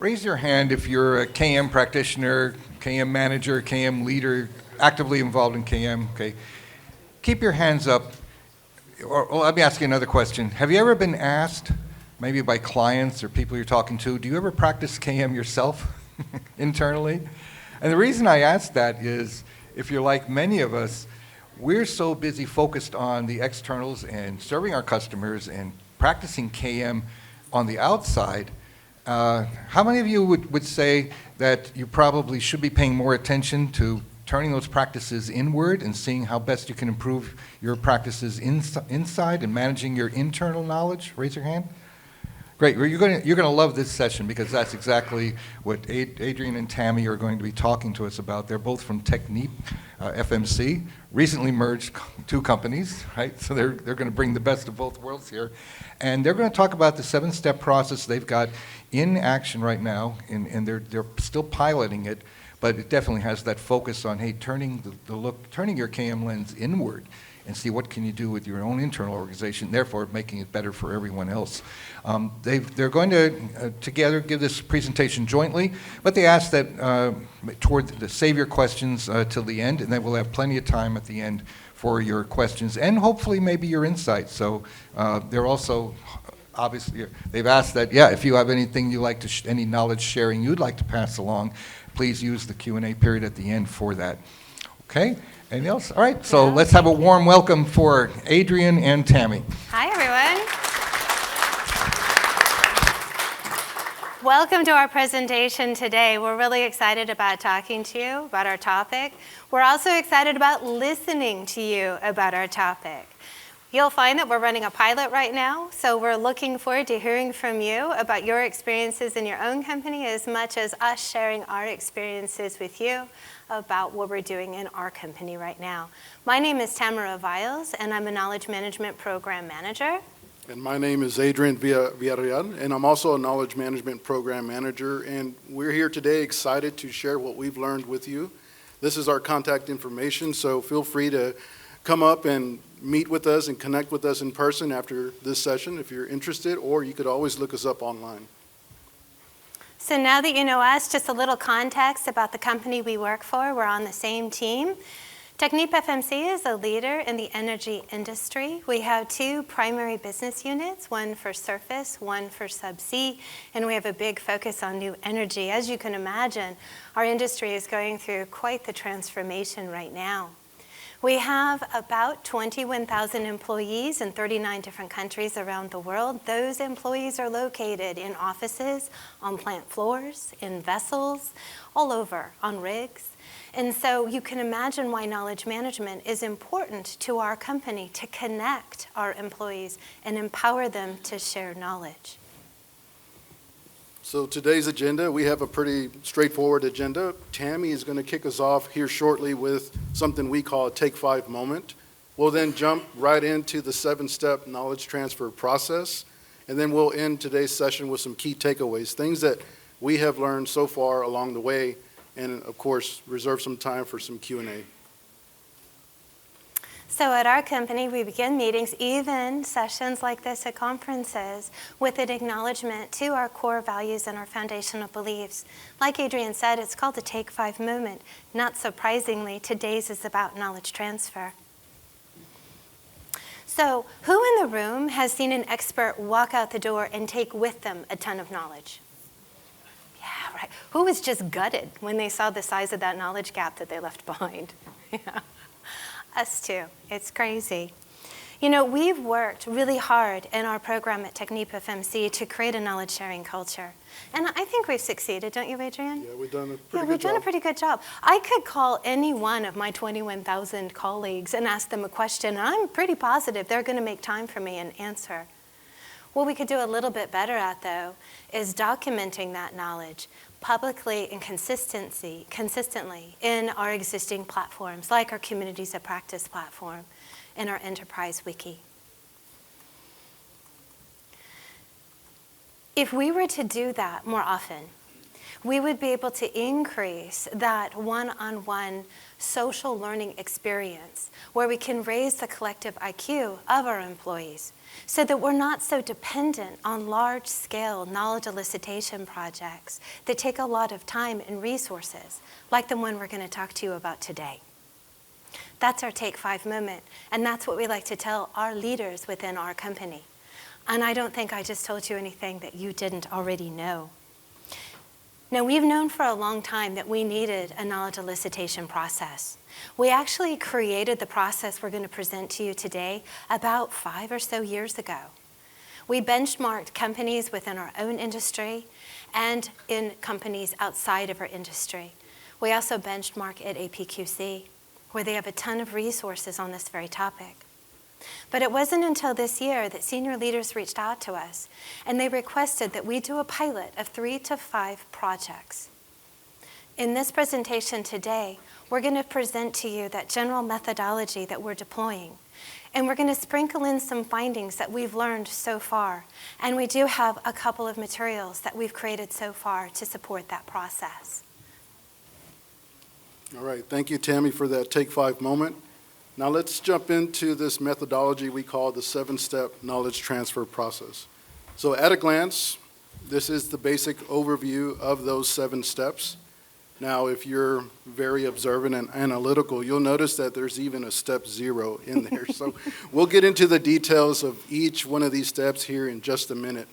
Raise your hand if you're a KM practitioner, KM manager, KM leader, actively involved in KM. Okay. Keep your hands up. Or let me ask you another question. Have you ever been asked, maybe by clients or people you're talking to, do you ever practice KM yourself internally? And the reason I ask that is, if you're like many of us, we're so busy focused on the externals and serving our customers and practicing KM on the outside. How many of you would say that you probably should be paying more attention to turning those practices inward and seeing how best you can improve your practices inside and managing your internal knowledge? Raise your hand. Great. Well, you're going to love this session because that's exactly what Adrian and Tammy are going to be talking to us about. They're both from TechnipFMC, recently merged two companies, right? So they're going to bring the best of both worlds here. And they're going to talk about the 7-step process they've got in action right now, and they're still piloting it, but it definitely has that focus on, hey, turning your KM lens inward and see what can you do with your own internal organization, therefore making it better for everyone else. They're going to together give this presentation jointly, but they ask that save your questions till the end, and then we'll have plenty of time at the end for your questions and hopefully maybe your insights. So they're also obviously, they've asked that, if you have anything you like to, any knowledge sharing you'd like to pass along, please use the Q&A period at the end for that. Okay? Anything else? All right, so let's have a warm welcome for Adrian and Tammy. Hi, everyone. Welcome to our presentation today. We're really excited about talking to you about our topic. We're also excited about listening to you about our topic. You'll find that we're running a pilot right now, so we're looking forward to hearing from you about your experiences in your own company as much as us sharing our experiences with you about what we're doing in our company right now. My name is Tamara Viles, and I'm a Knowledge Management Program Manager. And my name is Adrian Villarreal, and I'm also a Knowledge Management Program Manager, and we're here today excited to share what we've learned with you. This is our contact information, so feel free to come up and meet with us and connect with us in person after this session if you're interested, or you could always look us up online. So now that you know us, just a little context about the company we work for. We're on the same team. TechnipFMC is a leader in the energy industry. We have two primary business units, one for surface, one for subsea, and we have a big focus on new energy. As you can imagine, our industry is going through quite the transformation right now. We have about 21,000 employees in 39 different countries around the world. Those employees are located in offices, on plant floors, in vessels, all over, on rigs. And so you can imagine why knowledge management is important to our company, to connect our employees and empower them to share knowledge. So today's agenda, we have a pretty straightforward agenda. Tammy is going to kick us off here shortly with something we call a Take 5 moment. We'll then jump right into the 7-step knowledge transfer process, and then we'll end today's session with some key takeaways, things that we have learned so far along the way, and of course, reserve some time for some Q&A. So at our company, we begin meetings, even sessions like this at conferences, with an acknowledgement to our core values and our foundational beliefs. Like Adrian said, it's called the Take 5 moment. Not surprisingly, today's is about knowledge transfer. So who in the room has seen an expert walk out the door and take with them a ton of knowledge? Yeah, right. Who was just gutted when they saw the size of that knowledge gap that they left behind? Yeah. Us too. It's crazy. You know, we've worked really hard in our program at TechnipFMC to create a knowledge sharing culture. And I think we've succeeded, don't you, Adrian? Yeah, we've done a pretty good job. Yeah, we've done a pretty good job. I could call any one of my 21,000 colleagues and ask them a question, and I'm pretty positive they're going to make time for me and answer. What we could do a little bit better at, though, is documenting that knowledge publicly and consistently in our existing platforms, like our Communities of Practice platform and our Enterprise Wiki. If we were to do that more often, we would be able to increase that one-on-one social learning experience where we can raise the collective IQ of our employees so that we're not so dependent on large-scale knowledge elicitation projects that take a lot of time and resources, like the one we're going to talk to you about today. That's our Take 5 moment, and that's what we like to tell our leaders within our company. And I don't think I just told you anything that you didn't already know. Now, we've known for a long time that we needed a knowledge elicitation process. We actually created the process we're going to present to you today about 5 or so years ago. We benchmarked companies within our own industry and in companies outside of our industry. We also benchmark at APQC, where they have a ton of resources on this very topic. But it wasn't until this year that senior leaders reached out to us, and they requested that we do a pilot of 3 to 5 projects. In this presentation today, we're going to present to you that general methodology that we're deploying, and we're going to sprinkle in some findings that we've learned so far, and we do have a couple of materials that we've created so far to support that process. All right, thank you, Tammy, for that Take 5 moment. Now let's jump into this methodology we call the 7-step knowledge transfer process. So at a glance, this is the basic overview of those 7 steps. Now, if you're very observant and analytical, you'll notice that there's even a step 0 in there. So we'll get into the details of each one of these steps here in just a minute.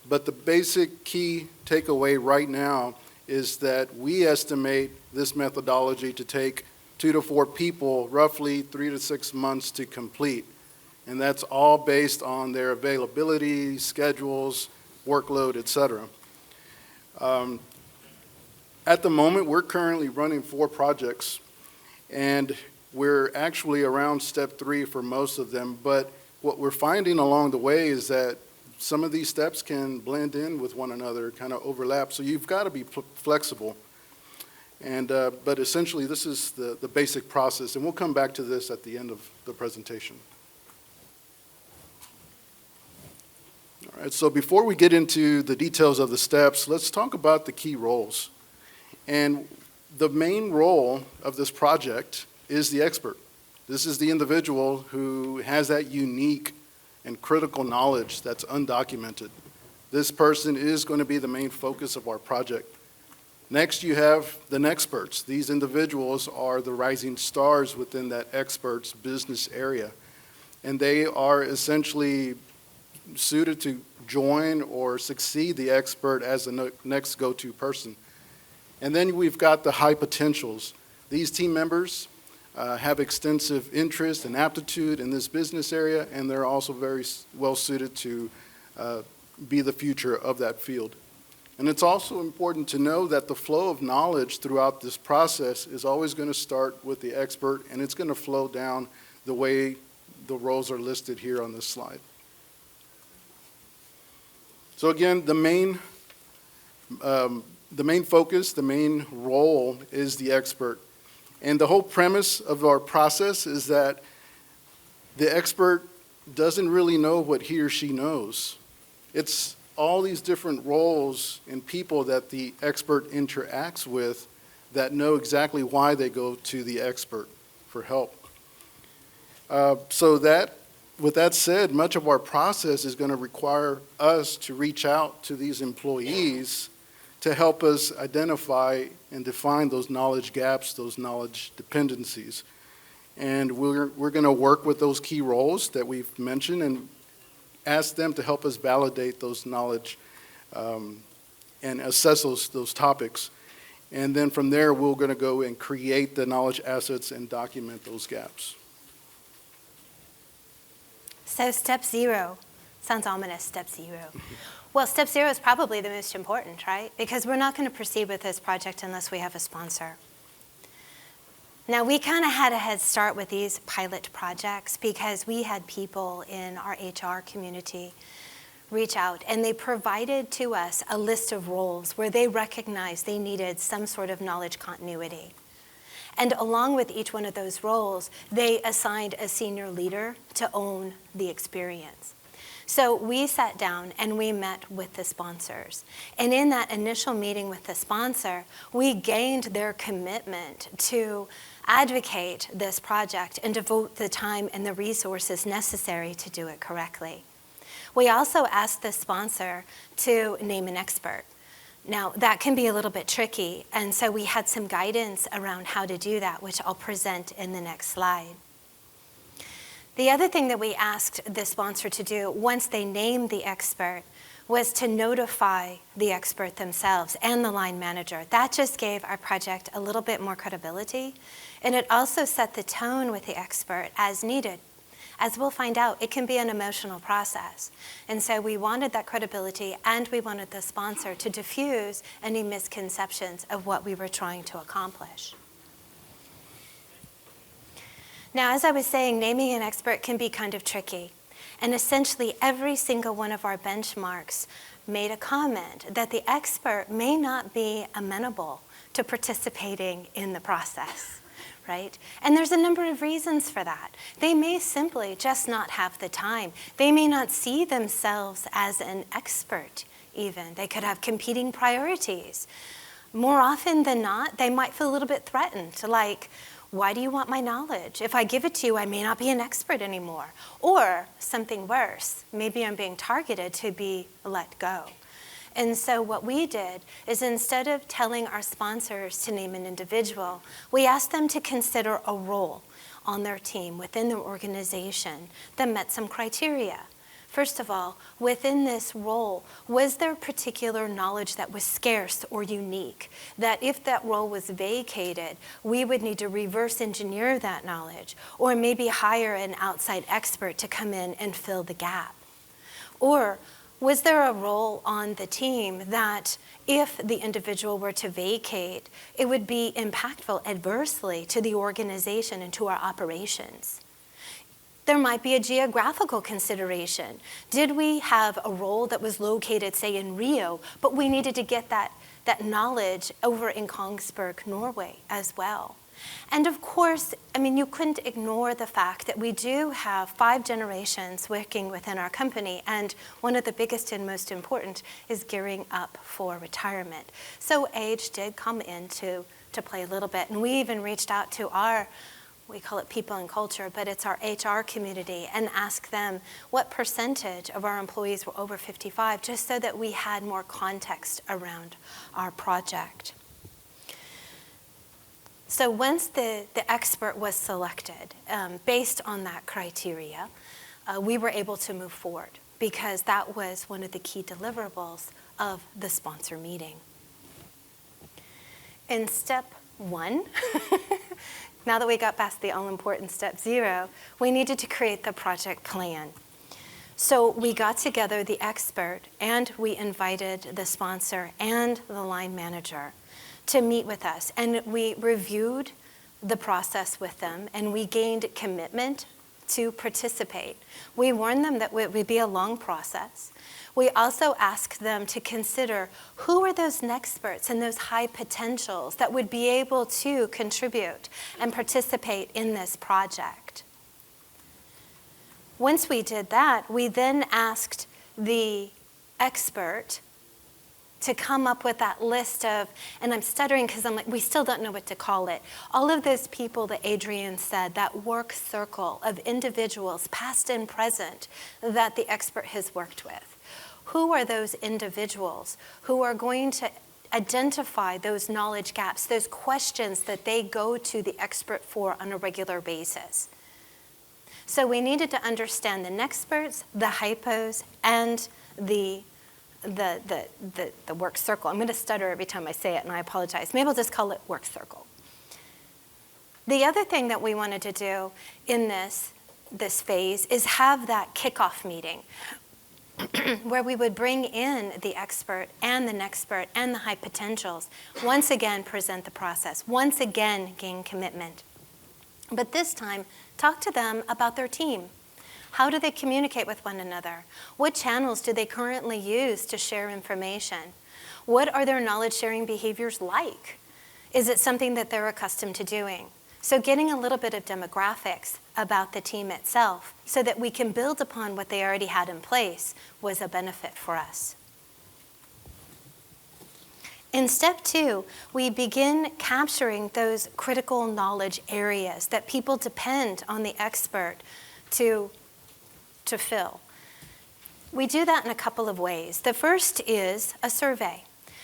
But the basic key takeaway right now is that we estimate this methodology to take 2 to 4 people, roughly 3 to 6 months to complete. And that's all based on their availability, schedules, workload, et cetera. At the moment, we're currently running 4 projects, and we're actually around step 3 for most of them. But what we're finding along the way is that some of these steps can blend in with one another, kind of overlap. So you've got to be flexible. And, but essentially, this is the basic process, and we'll come back to this at the end of the presentation. All right, so before we get into the details of the steps, let's talk about the key roles. And the main role of this project is the expert. This is the individual who has that unique and critical knowledge that's undocumented. This person is going to be the main focus of our project. Next, you have the nexperts. These individuals are the rising stars within that expert's business area. And they are essentially suited to join or succeed the expert as the next go-to person. And then we've got the high potentials. These team members have extensive interest and aptitude in this business area, and they're also very well suited to be the future of that field. And it's also important to know that the flow of knowledge throughout this process is always going to start with the expert, and it's going to flow down the way the roles are listed here on this slide. So again, the main focus, the main role is the expert. And the whole premise of our process is that the expert doesn't really know what he or she knows. It's all these different roles and people that the expert interacts with that know exactly why they go to the expert for help. With that said, much of our process is going to require us to reach out to these employees to help us identify and define those knowledge gaps, those knowledge dependencies. And we're going to work with those key roles that we've mentioned and ask them to help us validate those knowledge and assess those topics. And then from there, we're going to go and create the knowledge assets and document those gaps. So step 0, sounds ominous, step 0. Well, step 0 is probably the most important, right? Because we're not going to proceed with this project unless we have a sponsor. Now, we kind of had a head start with these pilot projects because we had people in our HR community reach out, and they provided to us a list of roles where they recognized they needed some sort of knowledge continuity. And along with each one of those roles, they assigned a senior leader to own the experience. So we sat down and we met with the sponsors. And in that initial meeting with the sponsor, we gained their commitment to advocate this project and devote the time and the resources necessary to do it correctly. We also asked the sponsor to name an expert. Now, that can be a little bit tricky, and so we had some guidance around how to do that, which I'll present in the next slide. The other thing that we asked the sponsor to do once they named the expert was to notify the expert themselves and the line manager. That just gave our project a little bit more credibility, and it also set the tone with the expert as needed. As we'll find out, it can be an emotional process. And so we wanted that credibility, and we wanted the sponsor to diffuse any misconceptions of what we were trying to accomplish. Now, as I was saying, naming an expert can be kind of tricky. And essentially, every single one of our benchmarks made a comment that the expert may not be amenable to participating in the process. Right? And there's a number of reasons for that. They may simply just not have the time. They may not see themselves as an expert even. They could have competing priorities. More often than not, they might feel a little bit threatened, like, why do you want my knowledge? If I give it to you, I may not be an expert anymore. Or something worse, maybe I'm being targeted to be let go. And so what we did is, instead of telling our sponsors to name an individual, we asked them to consider a role on their team within their organization that met some criteria. First of all, within this role, was there particular knowledge that was scarce or unique, that if that role was vacated, we would need to reverse engineer that knowledge, or maybe hire an outside expert to come in and fill the gap? Or was there a role on the team that if the individual were to vacate, it would be impactful adversely to the organization and to our operations? There might be a geographical consideration. Did we have a role that was located, say, in Rio, but we needed to get that knowledge over in Kongsberg, Norway as well? And of course, I mean, you couldn't ignore the fact that we do have 5 generations working within our company, and one of the biggest and most important is gearing up for retirement. So age did come into play a little bit, and we even reached out to our, we call it people and culture, but it's our HR community, and asked them what percentage of our employees were over 55, just so that we had more context around our project. So once the expert was selected, based on that criteria, we were able to move forward, because that was one of the key deliverables of the sponsor meeting. In step 1, now that we got past the all-important step 0, we needed to create the project plan. So we got together the expert, and we invited the sponsor and the line manager to meet with us, and we reviewed the process with them, and we gained commitment to participate. We warned them that it would be a long process. We also asked them to consider who are those experts and those high potentials that would be able to contribute and participate in this project. Once we did that, we then asked the expert to come up with that list of, and I'm stuttering because I'm like, we still don't know what to call it. All of those people that Adrian said, that work circle of individuals, past and present, that the expert has worked with. Who are those individuals who are going to identify those knowledge gaps, those questions that they go to the expert for on a regular basis? So we needed to understand the experts, the hypos, and the work circle. I'm going to stutter every time I say it, and I apologize. Maybe I'll just call it work circle. The other thing that we wanted to do in this phase is have that kickoff meeting where we would bring in the expert and the expert and the high potentials, once again present the process, once again gain commitment. But this time, talk to them about their team. How do they communicate with one another? What channels do they currently use to share information? What are their knowledge sharing behaviors like? Is it something that they're accustomed to doing? So getting a little bit of demographics about the team itself so that we can build upon what they already had in place was a benefit for us. In step 2, we begin capturing those critical knowledge areas that people depend on the expert to fill. We do that in a couple of ways. The first is a survey.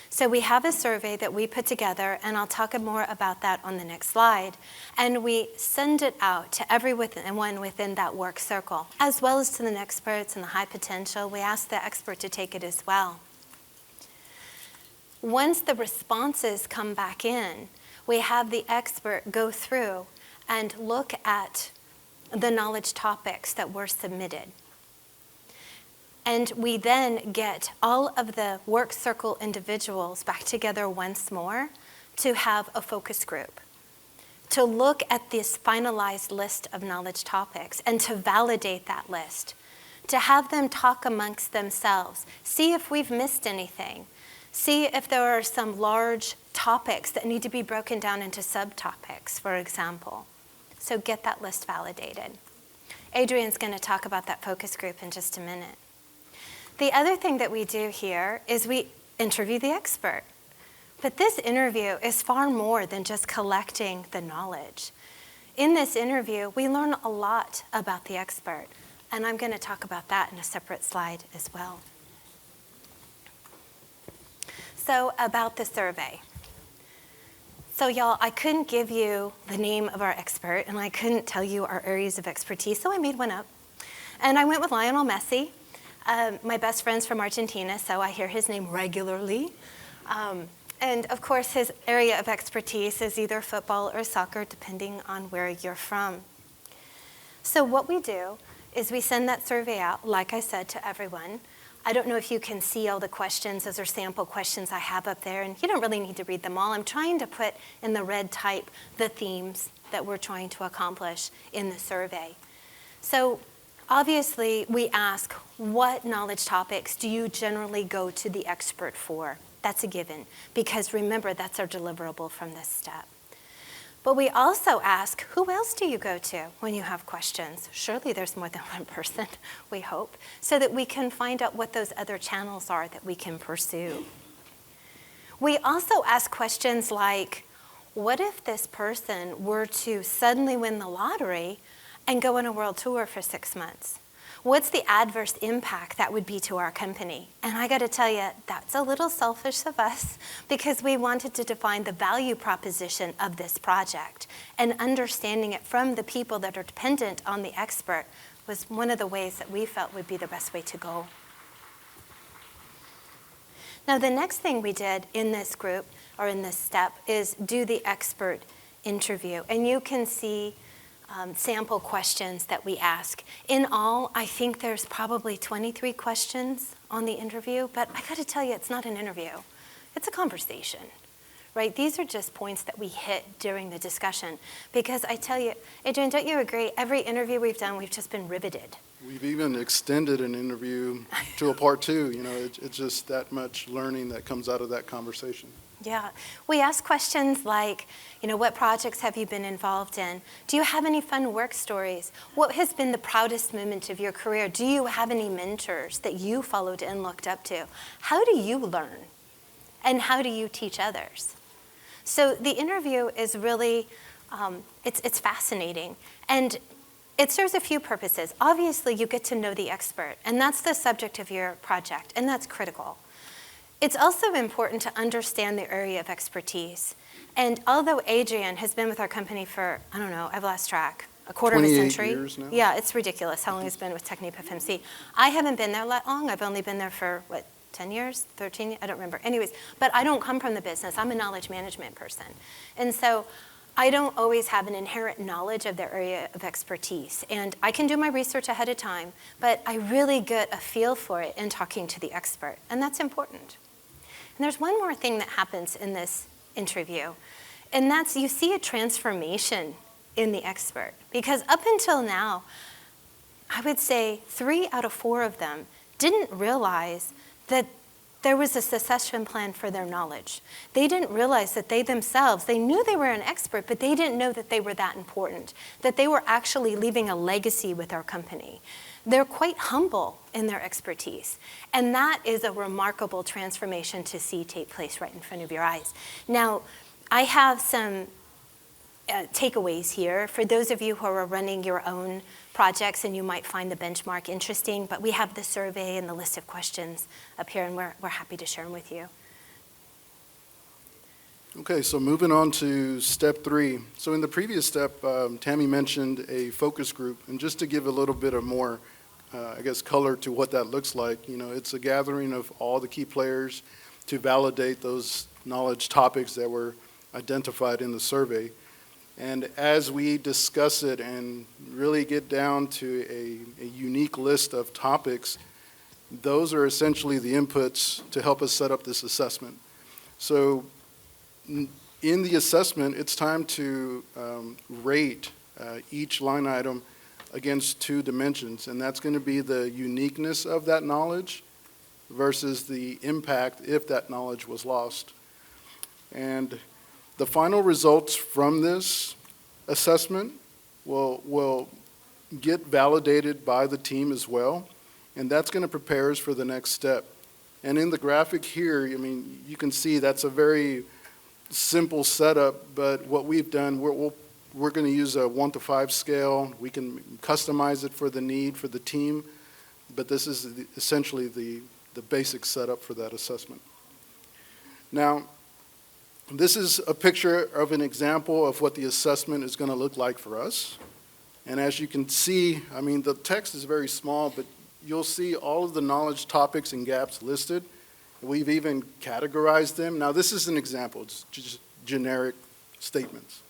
So we have a survey that we put together, and I'll talk more about that on the next slide. And we send it out to everyone within that work circle, as well as to the experts and the high potential. We ask the expert to take it as well. Once the responses come back in, we have the expert go through and look at the knowledge topics that were submitted. And we then get all of the work circle individuals back together once more to have a focus group, to look at this finalized list of knowledge topics and to validate that list, to have them talk amongst themselves, see if we've missed anything, see if there are some large topics that need to be broken down into subtopics, for example. So get that list validated. Adrian's going to talk about that focus group in just a minute. The other thing that we do here is we interview the expert. But this interview is far more than just collecting the knowledge. In this interview, we learn a lot about the expert, and I'm going to talk about that in a separate slide as well. So about the survey. So y'all, I couldn't give you the name of our expert, and I couldn't tell you our areas of expertise, so I made one up. And I went with Lionel Messi. My best friend's from Argentina, so I hear his name regularly. And of course, his area of expertise is either football or soccer, depending on where you're from. So what we do is we send that survey out, like I said, to everyone. I don't know if you can see all the questions. Those are sample questions I have up there, and you don't really need to read them all. I'm trying to put in the red type the themes that we're trying to accomplish in the survey. So obviously, we ask, what knowledge topics do you generally go to the expert for? That's a given, because remember, that's our deliverable from this step. But we also ask, who else do you go to when you have questions? Surely there's more than one person, we hope, so that we can find out what those other channels are that we can pursue. We also ask questions like, what if this person were to suddenly win the lottery and go on a world tour for 6 months? What's the adverse impact that would be to our company? And I got to tell you, that's a little selfish of us because we wanted to define the value proposition of this project, and understanding it from the people that are dependent on the expert was one of the ways that we felt would be the best way to go. Now, the next thing we did in this group, or in this step, is do the expert interview. And you can see sample questions that we ask. In all, I think there's probably 23 questions on the interview, but I gotta tell you, it's not an interview. It's a conversation, right? These are just points that we hit during the discussion. Because I tell you, Adrian, don't you agree? Every interview we've done, we've just been riveted. We've even extended an interview to a part 2. You know, it's just that much learning that comes out of that conversation. Yeah, we ask questions like, you know, what projects have you been involved in? Do you have any fun work stories? What has been the proudest moment of your career? Do you have any mentors that you followed and looked up to? How do you learn? And how do you teach others? So the interview is really, it's fascinating. And it serves a few purposes. Obviously, you get to know the expert, and that's the subject of your project, and that's critical. It's also important to understand the area of expertise. And although Adrian has been with our company for, I don't know, I've lost track, a quarter of a century. 28 years now? Yeah, it's ridiculous how long he's been with TechnipFMC. I haven't been there that long. I've only been there for, 10 years, 13 years? I don't remember. Anyways, but I don't come from the business. I'm a knowledge management person. And so I don't always have an inherent knowledge of their area of expertise. And I can do my research ahead of time, but I really get a feel for it in talking to the expert. And that's important. And there's one more thing that happens in this interview, and that's you see a transformation in the expert. Because up until now, I would say 3 out of 4 of them didn't realize that there was a succession plan for their knowledge. They didn't realize that they themselves, they knew they were an expert, but they didn't know that they were that important, that they were actually leaving a legacy with our company. They're quite humble in their expertise. And that is a remarkable transformation to see take place right in front of your eyes. Now, I have some takeaways here for those of you who are running your own projects, and you might find the benchmark interesting, but we have the survey and the list of questions up here, and we're happy to share them with you. Okay, so moving on to step 3. So in the previous step, Tammy mentioned a focus group, and just to give a little bit of more, color to what that looks like, it's a gathering of all the key players to validate those knowledge topics that were identified in the survey. And as we discuss it and really get down to a unique list of topics, those are essentially the inputs to help us set up this assessment. So in the assessment, it's time to rate each line item against 2 dimensions, and that's going to be the uniqueness of that knowledge versus the impact if that knowledge was lost. And the final results from this assessment will get validated by the team as well, and that's going to prepare us for the next step. And in the graphic here, you can see that's a very simple setup, but what we've done, we're going to use a 1 to 5 scale. We can customize it for the need for the team, but this is essentially the basic setup for that assessment. Now, this is a picture of an example of what the assessment is going to look like for us. And as you can see, the text is very small, but you'll see all of the knowledge topics and gaps listed. We've even categorized them. Now, this is an example. It's just generic statements.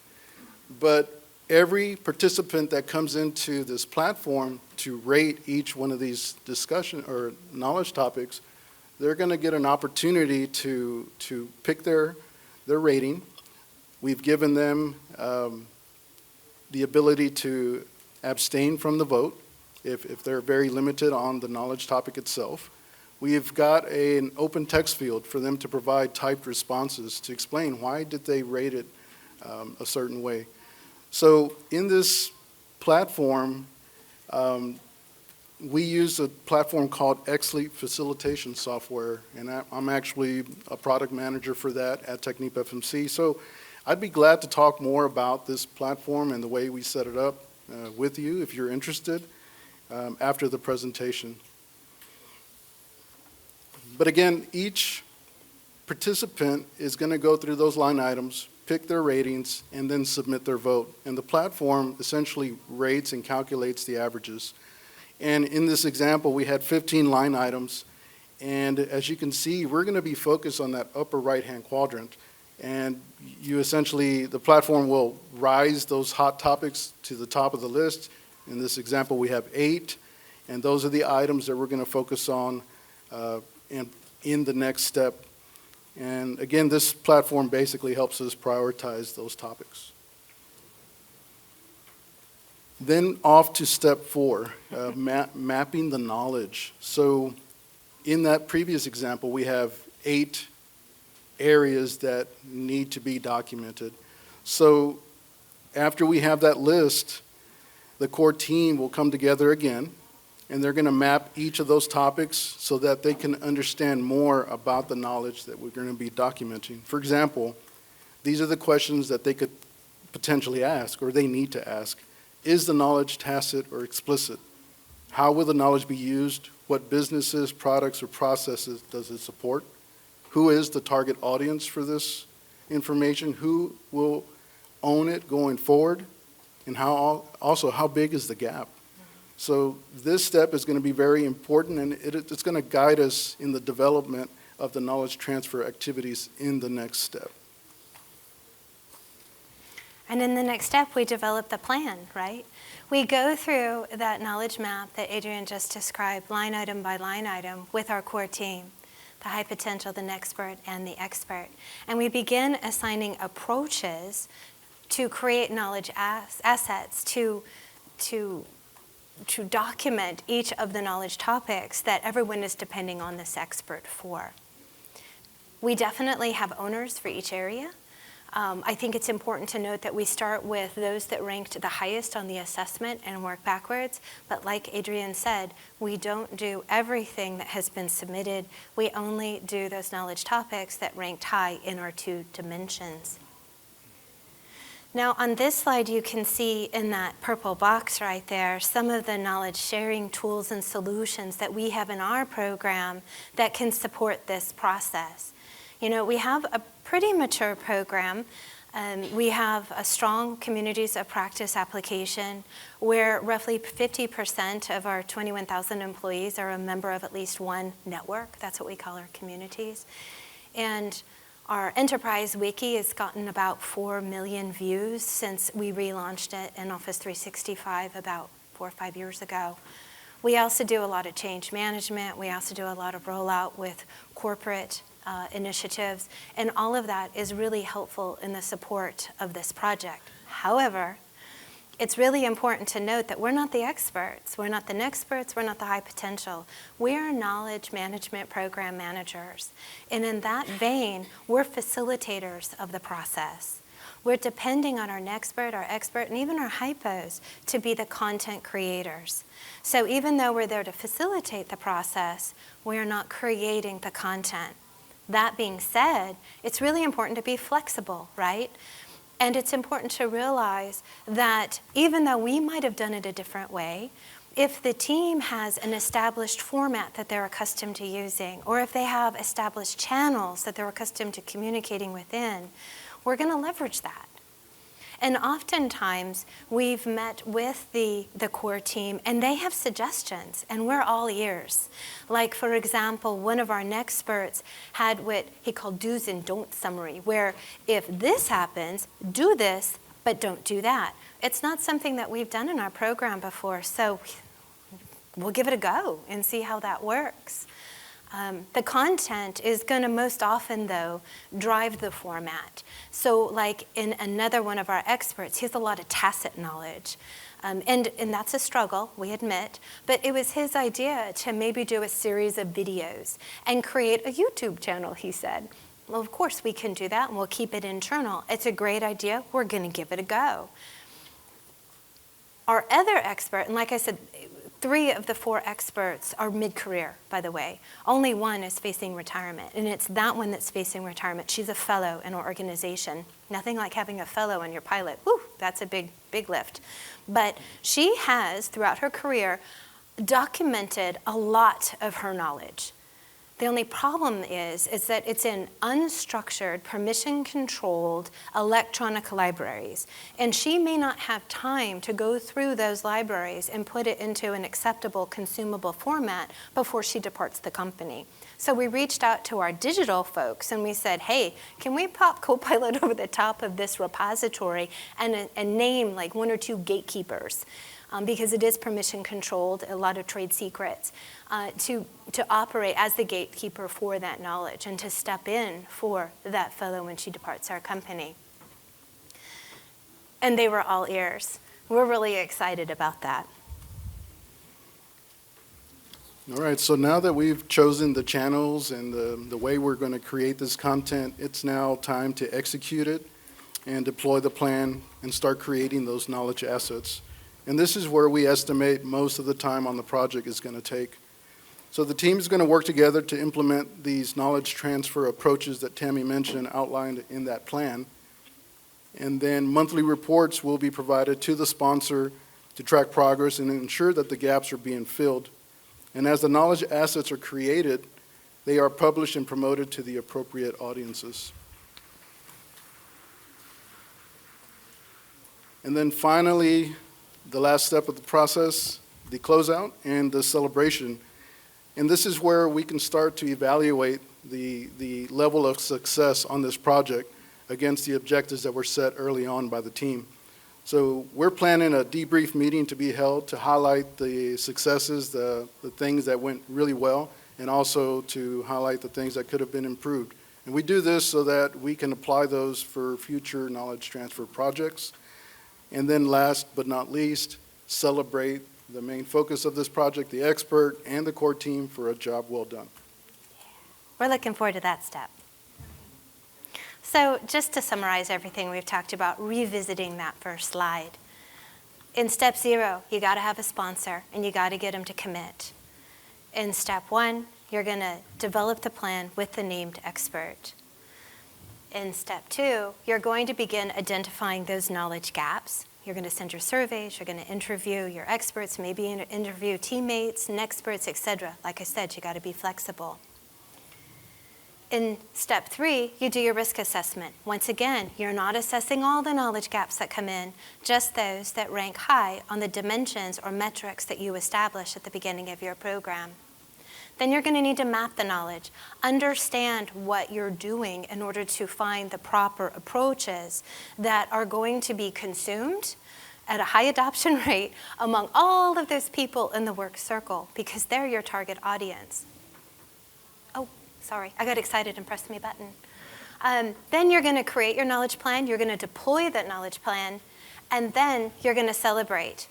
But every participant that comes into this platform to rate each one of these discussion or knowledge topics, they're going to get an opportunity to pick their rating. We've given them the ability to abstain from the vote if they're very limited on the knowledge topic itself. We've got an open text field for them to provide typed responses to explain why did they rate it a certain way. So in this platform, we use a platform called XLEAP Facilitation Software, and I'm actually a product manager for that at TechnipFMC. So I'd be glad to talk more about this platform and the way we set it up with you if you're interested after the presentation. But again, each participant is going to go through those line items, pick their ratings, and then submit their vote. And the platform essentially rates and calculates the averages. And in this example, we had 15 line items. And as you can see, we're going to be focused on that upper right-hand quadrant. And the platform will rise those hot topics to the top of the list. In this example, we have 8. And those are the items that we're going to focus on in the next step. And again, this platform basically helps us prioritize those topics. Then off to step 4, mapping the knowledge. So in that previous example, we have 8 areas that need to be documented. So after we have that list, the core team will come together again, and they're going to map each of those topics so that they can understand more about the knowledge that we're going to be documenting. For example, these are the questions that they could potentially ask, or they need to ask. Is the knowledge tacit or explicit? How will the knowledge be used? What businesses, products, or processes does it support? Who is the target audience for this information? Who will own it going forward? And how big is the gap? So this step is going to be very important, and it's going to guide us in the development of the knowledge transfer activities in the next step. And in the next step, we develop the plan, right? We go through that knowledge map that Adrian just described, line item by line item, with our core team, the high potential, the nexpert, and the expert. And we begin assigning approaches to create knowledge assets, to document each of the knowledge topics that everyone is depending on this expert for. We definitely have owners for each area. I think it's important to note that we start with those that ranked the highest on the assessment and work backwards. But like Adrian said, we don't do everything that has been submitted. We only do those knowledge topics that ranked high in our 2 dimensions. Now on this slide, you can see in that purple box right there, some of the knowledge sharing tools and solutions that we have in our program that can support this process. You know, we have a pretty mature program. We have a strong communities of practice application where roughly 50% of our 21,000 employees are a member of at least one network. That's what we call our communities. And our enterprise wiki has gotten about 4 million views since we relaunched it in Office 365 about 4 or 5 years ago. We also do a lot of change management. We also do a lot of rollout with corporate initiatives, and all of that is really helpful in the support of this project. However, it's really important to note that we're not the experts. We're not the experts. We're not the high potential. We are knowledge management program managers. And in that vein, we're facilitators of the process. We're depending on our expert, and even our hypos to be the content creators. So even though we're there to facilitate the process, we are not creating the content. That being said, it's really important to be flexible, right? And it's important to realize that even though we might have done it a different way, if the team has an established format that they're accustomed to using, or if they have established channels that they're accustomed to communicating within, we're going to leverage that. And oftentimes, we've met with the core team, and they have suggestions, and we're all ears. Like, for example, one of our experts had what he called do's and don'ts summary, where if this happens, do this, but don't do that. It's not something that we've done in our program before, so we'll give it a go and see how that works. The content is going to most often, though, drive the format. So like in another one of our experts, he has a lot of tacit knowledge. And that's a struggle, we admit, but it was his idea to maybe do a series of videos and create a YouTube channel, he said. Well, of course we can do that, and we'll keep it internal. It's a great idea. We're going to give it a go. Our other expert, and like I said, 3 of the 4 experts are mid-career, by the way. Only one is facing retirement, and it's that one that's facing retirement. She's a fellow in our organization. Nothing like having a fellow in your pilot. Woo, that's a big, big lift. But she has, throughout her career, documented a lot of her knowledge. The only problem is that it's in unstructured, permission-controlled electronic libraries. And she may not have time to go through those libraries and put it into an acceptable, consumable format before she departs the company. So we reached out to our digital folks and we said, hey, can we pop Copilot over the top of this repository and name like 1 or 2 gatekeepers? Because it is permission controlled, a lot of trade secrets, to operate as the gatekeeper for that knowledge and to step in for that fellow when she departs our company. And they were all ears. We're really excited about that. All right, so now that we've chosen the channels and the way we're going to create this content, it's now time to execute it and deploy the plan and start creating those knowledge assets. And this is where we estimate most of the time on the project is going to take. So the team is going to work together to implement these knowledge transfer approaches that Tammy mentioned outlined in that plan. And then monthly reports will be provided to the sponsor to track progress and ensure that the gaps are being filled. And as the knowledge assets are created, they are published and promoted to the appropriate audiences. And then finally, the last step of the process, the closeout and the celebration. And this is where we can start to evaluate the level of success on this project against the objectives that were set early on by the team. So we're planning a debrief meeting to be held to highlight the successes, the things that went really well, and also to highlight the things that could have been improved. And we do this so that we can apply those for future knowledge transfer projects. And then last but not least, celebrate the main focus of this project, the expert and the core team, for a job well done. We're looking forward to that step. So just to summarize everything we've talked about, revisiting that first slide. In step 0, you got to have a sponsor and you got to get them to commit. In step 1, you're going to develop the plan with the named expert. In step 2, you're going to begin identifying those knowledge gaps. You're going to send your surveys, you're going to interview your experts, maybe interview teammates, experts, etc. Like I said, you got to be flexible. In step 3, you do your risk assessment. Once again, you're not assessing all the knowledge gaps that come in, just those that rank high on the dimensions or metrics that you establish at the beginning of your program. Then you're going to need to map the knowledge, understand what you're doing in order to find the proper approaches that are going to be consumed at a high adoption rate among all of those people in the work circle, because they're your target audience. Oh, sorry, I got excited and pressed my button. Then you're going to create your knowledge plan, you're going to deploy that knowledge plan, and then you're going to celebrate,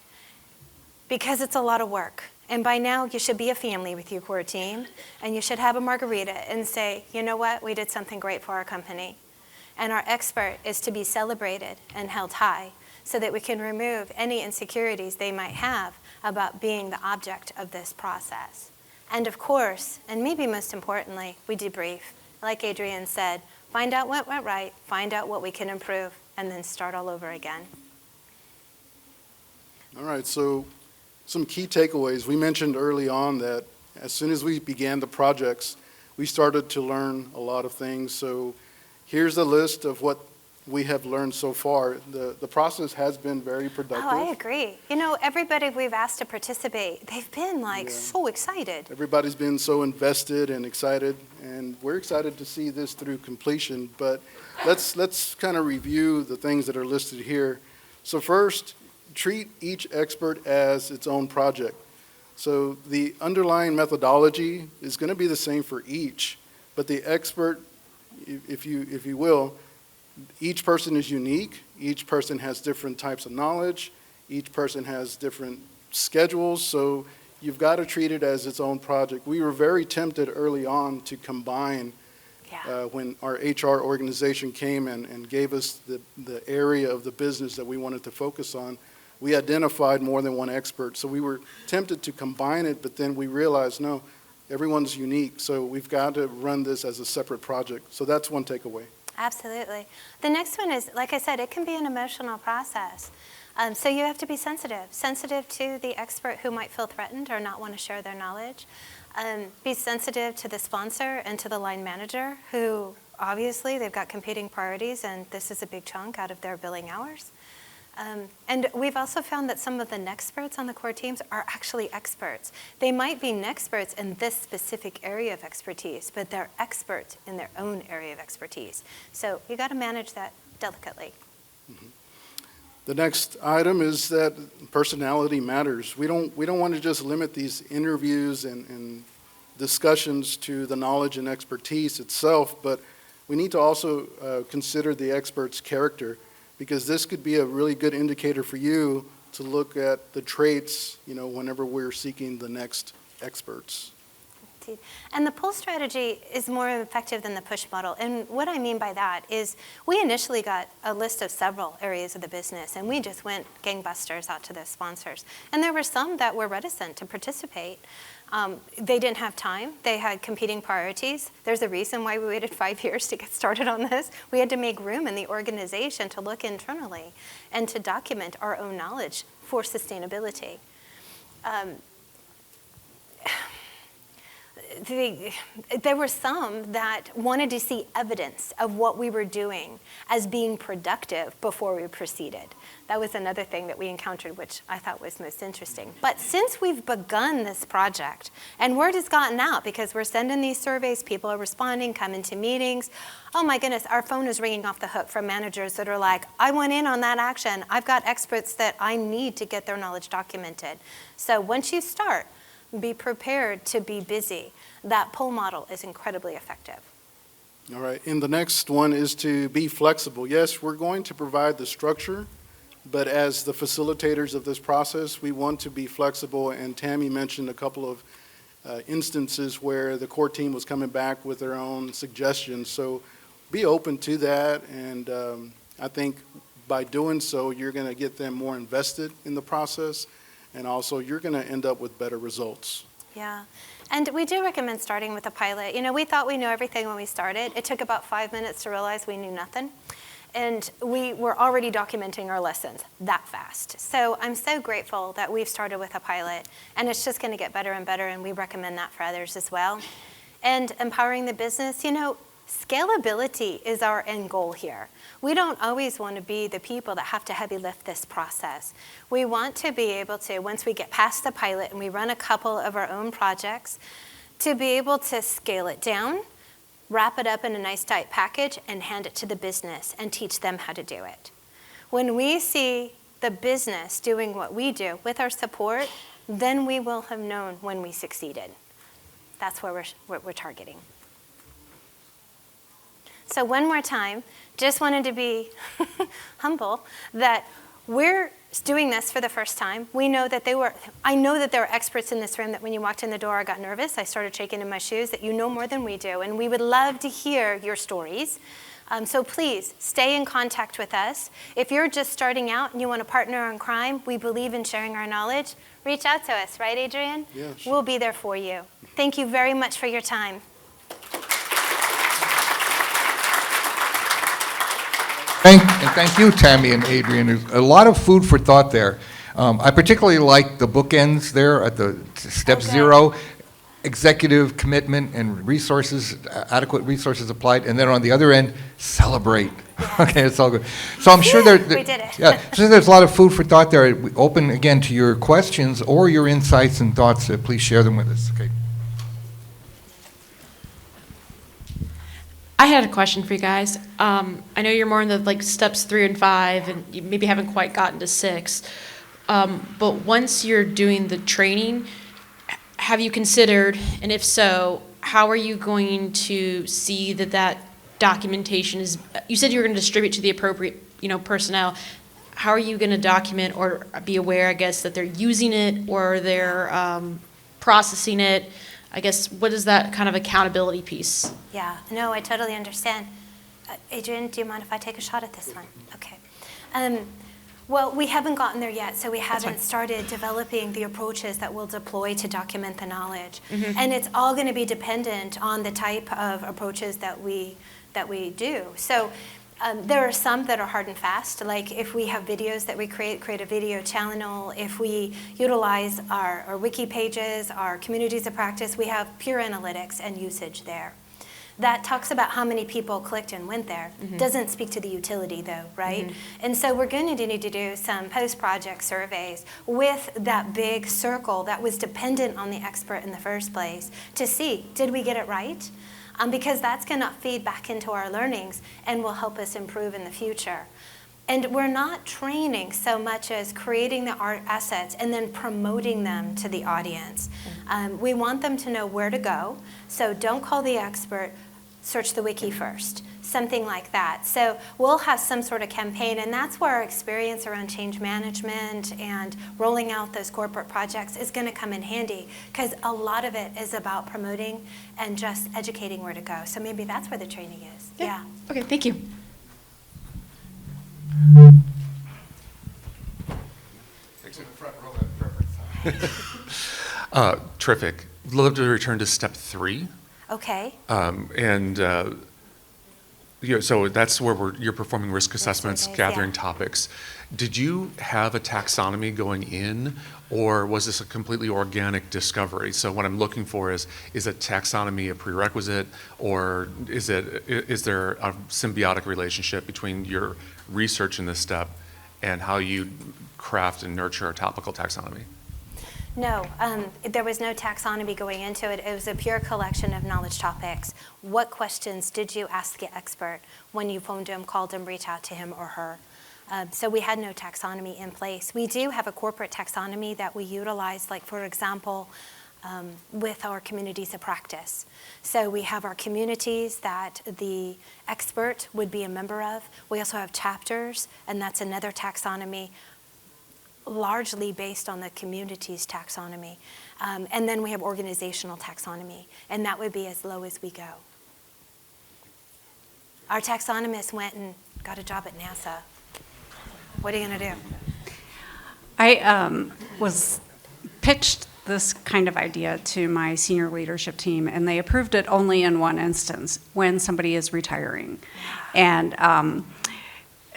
because it's a lot of work. And by now, you should be a family with your core team, and you should have a margarita and say, you know what, we did something great for our company. And our expert is to be celebrated and held high so that we can remove any insecurities they might have about being the object of this process. And of course, and maybe most importantly, we debrief. Like Adrian said, find out what went right, find out what we can improve, and then start all over again. All right, so some key takeaways. We mentioned early on that as soon as we began the projects, we started to learn a lot of things. So here's a list of what we have learned so far. The process has been very productive. Oh, I agree. You know, everybody we've asked to participate, they've been so excited. Everybody's been so invested and excited, and we're excited to see this through completion. But let's kind of review the things that are listed here. So first, treat each expert as its own project. So the underlying methodology is going to be the same for each, but the expert, if you will, each person is unique. Each person has different types of knowledge. Each person has different schedules. So you've got to treat it as its own project. We were very tempted early on to combine when our HR organization came and gave us the area of the business that we wanted to focus on. We identified more than one expert. So we were tempted to combine it, but then we realized, no, everyone's unique. So we've got to run this as a separate project. So that's one takeaway. Absolutely. The next one is, like I said, it can be an emotional process. So you have to be sensitive to the expert who might feel threatened or not want to share their knowledge. Be sensitive to the sponsor and to the line manager who, obviously, they've got competing priorities and this is a big chunk out of their billing hours. And we've also found that some of the experts on the core teams are actually experts. They might be experts in this specific area of expertise, but they're experts in their own area of expertise. So you got to manage that delicately. Mm-hmm. The next item is that personality matters. We don't want to just limit these interviews and discussions to the knowledge and expertise itself, but we need to also consider the expert's character, because this could be a really good indicator for you to look at the traits, whenever we're seeking the next experts. And the pull strategy is more effective than the push model. And what I mean by that is we initially got a list of several areas of the business, and we just went gangbusters out to the sponsors. And there were some that were reticent to participate. They didn't have time. They had competing priorities. There's a reason why we waited 5 years to get started on this. We had to make room in the organization to look internally and to document our own knowledge for sustainability. There were some that wanted to see evidence of what we were doing as being productive before we proceeded. That was another thing that we encountered, which I thought was most interesting. But since we've begun this project, and word has gotten out because we're sending these surveys, people are responding, coming to meetings. Oh my goodness, our phone is ringing off the hook from managers that are like, I went in on that action. I've got experts that I need to get their knowledge documented. So once you start, be prepared to be busy. That pull model is incredibly effective. All right, and the next one is to be flexible. Yes, we're going to provide the structure, but as the facilitators of this process, we want to be flexible, and Tammy mentioned a couple of instances where the core team was coming back with their own suggestions. So be open to that. And I think by doing so, you're going to get them more invested in the process, and also you're going to end up with better results. Yeah. And we do recommend starting with a pilot. You know, we thought we knew everything when we started. It took about 5 minutes to realize we knew nothing. And we were already documenting our lessons that fast. So I'm so grateful that we've started with a pilot, and it's just going to get better and better, and we recommend that for others as well. And empowering the business, you know, scalability is our end goal here. We don't always want to be the people that have to heavy lift this process. We want to be able to, once we get past the pilot and we run a couple of our own projects, to be able to scale it down, wrap it up in a nice tight package, and hand it to the business and teach them how to do it. When we see the business doing what we do with our support, then we will have known when we succeeded. That's where we're targeting. So one more time, just wanted to be humble that we're doing this for the first time. I know that there are experts in this room that when you walked in the door, I got nervous. I started shaking in my shoes, that you know more than we do. And we would love to hear your stories. So please stay in contact with us. If you're just starting out and you want to partner in crime, we believe in sharing our knowledge. Reach out to us, right, Adrian? Yes. We'll be there for you. Thank you very much for your time. Thank you, Tammy and Adrian. There's a lot of food for thought there. I particularly like the bookends there at the step Okay. 0, executive commitment and resources, adequate resources applied, and then on the other end, celebrate. Okay, it's all good. So I'm sure We did it. Yeah, so there's a lot of food for thought there. We open again to your questions or your insights and thoughts. Please share them with us. Okay. I had a question for you guys. I know you're more in the steps 3 and 5, and you maybe haven't quite gotten to 6. But once you're doing the training, have you considered, and if so, how are you going to see that documentation is? You said you were going to distribute to the appropriate, personnel. How are you going to document or be aware, I guess, that they're using it or they're processing it? I guess, what is that kind of accountability piece? Yeah, no, I totally understand. Adrian, do you mind if I take a shot at this one? Okay. Well, we haven't gotten there yet, so we haven't started developing the approaches that we'll deploy to document the knowledge. Mm-hmm. And it's all going to be dependent on the type of approaches that we do. So there are some that are hard and fast, like if we have videos that we create a video channel. If we utilize our wiki pages, our communities of practice, we have pure analytics and usage there. That talks about how many people clicked and went there. Mm-hmm. Doesn't speak to the utility though, right? Mm-hmm. And so we're going to need to do some post-project surveys with that big circle that was dependent on the expert in the first place to see, did we get it right? Because that's going to feed back into our learnings and will help us improve in the future. And we're not training so much as creating the art assets and then promoting them to the audience. We want them to know where to go. So don't call the expert, search the wiki first, something like that. So we'll have some sort of campaign, and that's where our experience around change management and rolling out those corporate projects is going to come in handy, because a lot of it is about promoting and just educating where to go. So maybe that's where the training is. Yeah. Okay, thank you. Terrific. Love to return to step 3. Okay. So that's where you're performing risk assessments, surveys, gathering yeah. topics. Did you have a taxonomy going in, or was this a completely organic discovery? So what I'm looking for is a taxonomy a prerequisite, or is there a symbiotic relationship between your research in this step and how you craft and nurture a topical taxonomy? No, there was no taxonomy going into it. It was a pure collection of knowledge topics. What questions did you ask the expert when you phoned him, called him, reached out to him or her? So we had no taxonomy in place. We do have a corporate taxonomy that we utilize, like, for example, with our communities of practice. So we have our communities that the expert would be a member of. We also have chapters, and that's another taxonomy, largely based on the community's taxonomy. And then we have organizational taxonomy, and that would be as low as we go. our taxonomist went and got a job at NASA. What are you going to do? I was pitched this kind of idea to my senior leadership team, and they approved it only in one instance, when somebody is retiring. And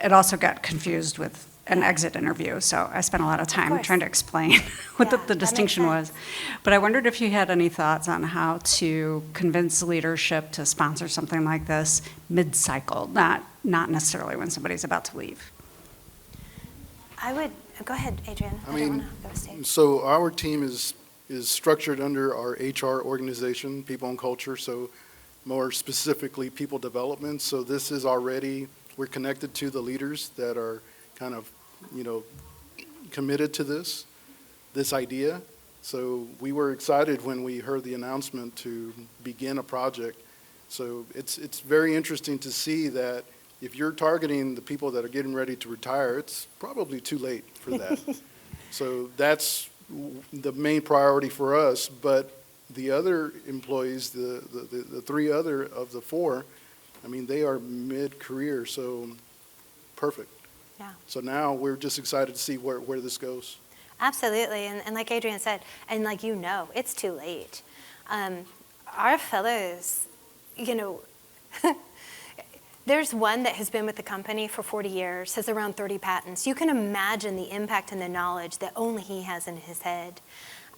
it also got confused with an exit interview, so I spent a lot of time course. trying to explain what Yeah, the that makes distinction was. sense. But I wondered if you had any thoughts on how to convince leadership to sponsor something like this mid-cycle, not necessarily when somebody's about to leave. I would, go ahead, Adrian. I don't mean, wanna go stage. So our team is structured under our HR organization, People and Culture, so more specifically, people development. So this is already, we're connected to the leaders that are kind of, committed to this idea. So we were excited when we heard the announcement to begin a project. So it's very interesting to see that if you're targeting the people that are getting ready to retire, it's probably too late for that. So that's the main priority for us. But the other employees, the three other of the four, I mean, they are mid-career, so perfect. Yeah. So now we're just excited to see where this goes. Absolutely, and like Adrian said, and like it's too late. Our fellows, there's one that has been with the company for 40 years, has around 30 patents. You can imagine the impact and the knowledge that only he has in his head.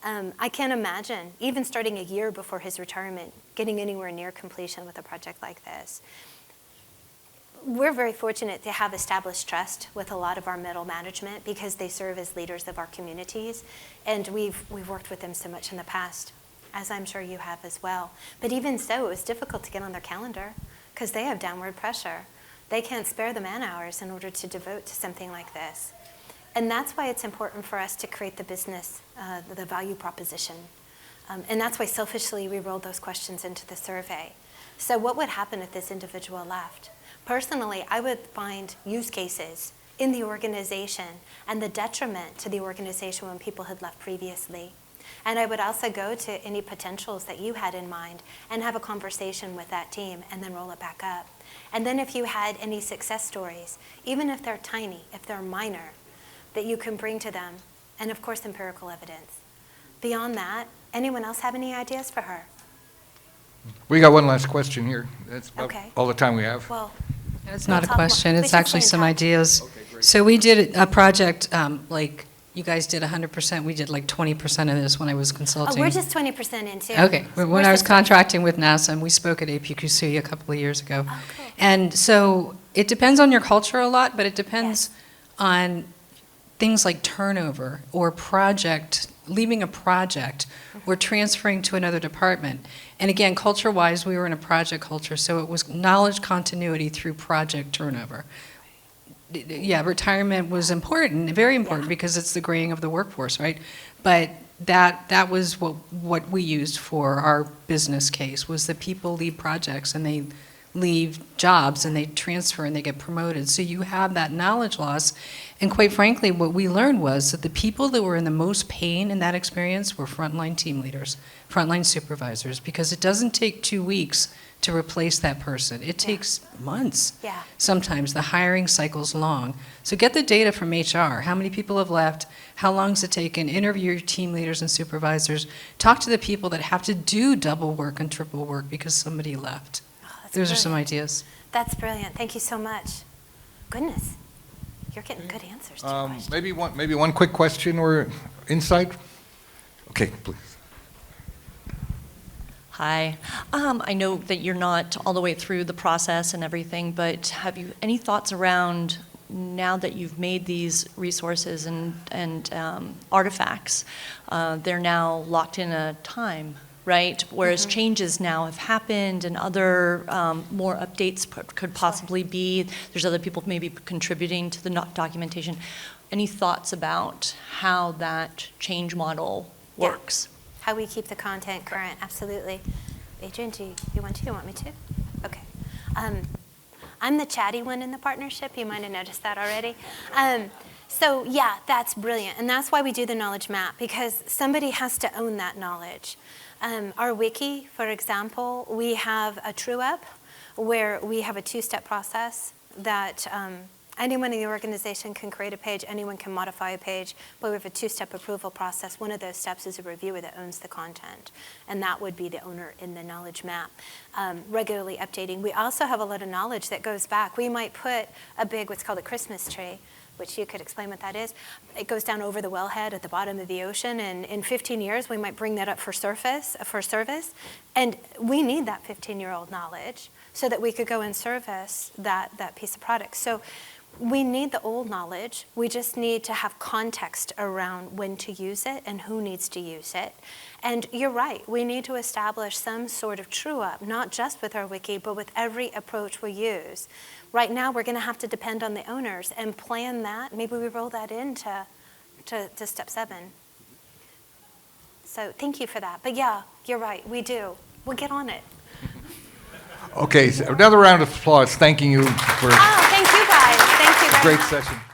I can't imagine, even starting a year before his retirement, getting anywhere near completion with a project like this. We're very fortunate to have established trust with a lot of our middle management because they serve as leaders of our communities, and we've worked with them so much in the past, as I'm sure you have as well. But even so, it was difficult to get on their calendar because they have downward pressure. They can't spare the man hours in order to devote to something like this. And that's why it's important for us to create the business, the value proposition. And that's why selfishly we rolled those questions into the survey. So what would happen if this individual left? Personally, I would find use cases in the organization and the detriment to the organization when people had left previously. And I would also go to any potentials that you had in mind and have a conversation with that team and then roll it back up. And then if you had any success stories, even if they're tiny, if they're minor, that you can bring to them, and of course empirical evidence. Beyond that, anyone else have any ideas for her? We got one last question here. That's about Okay. all the time we have. Well, It's We'll not a talk more. question, We it's should actually stay in some touch. ideas. Okay, great. So we did a project, like, you guys did 100%, we did like 20% of this when I was oh, consulting. we're just 20% in too. Okay, We're when I was just- contracting with NASA, and we spoke at APQC a couple of years ago. Oh, cool. And so it depends on your culture a lot, but it depends on things like turnover or leaving a project or transferring to another department. And again, culture-wise, we were in a project culture, so it was knowledge continuity through project turnover. Yeah, retirement was important, very important, because it's the graying of the workforce, right? But that was what we used for our business case, was that people leave projects and they leave jobs and they transfer and they get promoted. So you have that knowledge loss. And quite frankly, what we learned was that the people that were in the most pain in that experience were frontline team leaders, frontline supervisors, because it doesn't take 2 weeks to replace that person. It takes months. Yeah. Sometimes the hiring cycle's long. So get the data from HR. How many people have left? How long has it taken? Interview your team leaders and supervisors. Talk to the people that have to do double work and triple work because somebody left. Oh, that's Those are some brilliant. ideas. That's brilliant. Thank you so much. Goodness, you're getting good answers to your questions. Maybe one quick question or insight? Okay, please. Hi. I know that you're not all the way through the process and everything, but have you any thoughts around, now that you've made these resources and artifacts, they're now locked in a time, right? Whereas changes now have happened and other more updates could possibly be. There's other people maybe contributing to the documentation. Any thoughts about how that change model Yeah. works? How we keep the content current, absolutely. Adrian, do you want to? You want me to? Okay. I'm the chatty one in the partnership. You might have noticed that already. So yeah, that's brilliant. And that's why we do the knowledge map, because somebody has to own that knowledge. Our wiki, for example, we have a true up where we have a two-step process that anyone in the organization can create a page, anyone can modify a page, but we have a two-step approval process. One of those steps is a reviewer that owns the content, and that would be the owner in the knowledge map, regularly updating. We also have a lot of knowledge that goes back. We might put a big, what's called a Christmas tree, which you could explain what that is. It goes down over the wellhead at the bottom of the ocean, and in 15 years, we might bring that up for service, and we need that 15-year-old knowledge so that we could go and service that piece of product. So we need the old knowledge. We just need to have context around when to use it and who needs to use it. And you're right, we need to establish some sort of true-up, not just with our wiki, but with every approach we use. Right now, we're going to have to depend on the owners and plan that. Maybe we roll that into step 7. So thank you for that. But yeah, you're right, we do. We'll get on it. Okay, so another round of applause thanking you for Oh, thank you guys. Thank you a very great much. session.